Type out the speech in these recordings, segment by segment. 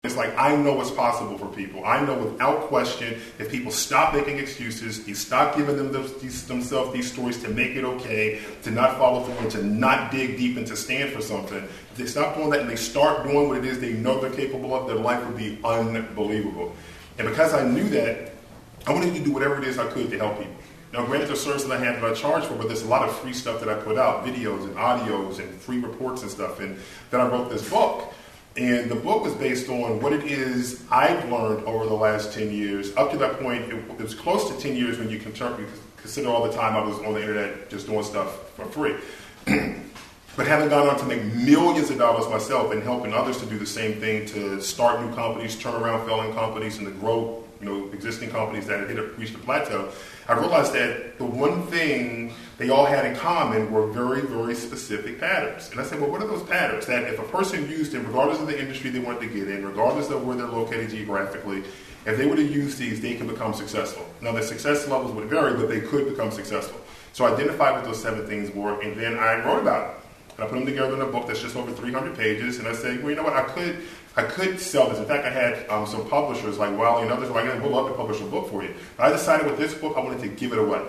It's like, I know what's possible for people. I know without question, if people stop making excuses, you stop giving them themselves these stories to make it okay, to not follow through and to not dig deep and to stand for something. If they stop doing that and they start doing what it is they know they're capable of, their life would be unbelievable. And because I knew that, I wanted to do whatever it is I could to help people. Now, granted, there's services that I have that I charge for, but there's a lot of free stuff that I put out, videos and audios and free reports and stuff. And then I wrote this book. And the book was based on what it is I've learned over the last 10 years. Up to that point, it was close to 10 years when you consider all the time I was on the internet just doing stuff for free. But having gone on to make millions of dollars myself and helping others to do the same thing, to start new companies, turn around failing companies, and to grow existing companies that had reached a plateau, I realized that the one thing they all had in common were very, very specific patterns. And I said, well, what are those patterns? That if a person used them, regardless of the industry they wanted to get in, regardless of where they're located geographically, if they were to use these, they can become successful. Now, their success levels would vary, but they could become successful. So I identified what those 7 things were, and then I wrote about it. And I put them together in a book that's just over 300 pages, and I said, well, you know what, I could sell this. In fact, I had some publishers like Wiley and others who were like, we'll love to publish a book for you. But I decided with this book, I wanted to give it away.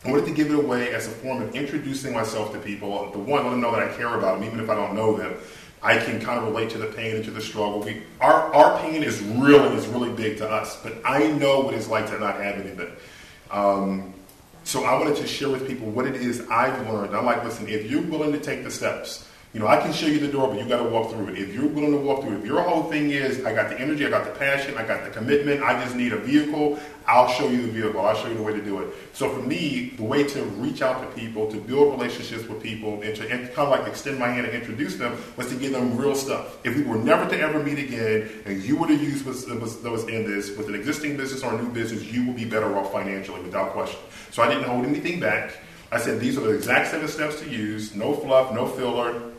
I wanted to give it away as a form of introducing myself to people. The one, let them know that I care about them, even if I don't know them. I can kind of relate to the pain and to the struggle. Our pain is really big to us, but I know what it's like to not have anything. So I wanted to share with people what it is I've learned. I'm like, listen, if you're willing to take the steps, I can show you the door, but you got to walk through it. If you're willing to walk through it, if your whole thing is, I got the energy, I got the passion, I got the commitment, I just need a vehicle, I'll show you the vehicle. I'll show you the way to do it. So for me, the way to reach out to people, to build relationships with people, and to kind of like extend my hand and introduce them was to give them real stuff. If we were never to ever meet again, and you were to use what was in this with an existing business or a new business, you will be better off financially, without question. So I didn't hold anything back. I said, these are the exact 7 steps to use. No fluff, no filler.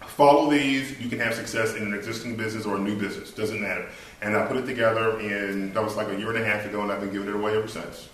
Follow these, you can have success in an existing business or a new business. Doesn't matter. And I put it together, and that was like a year and a half ago, and I've been giving it away ever since.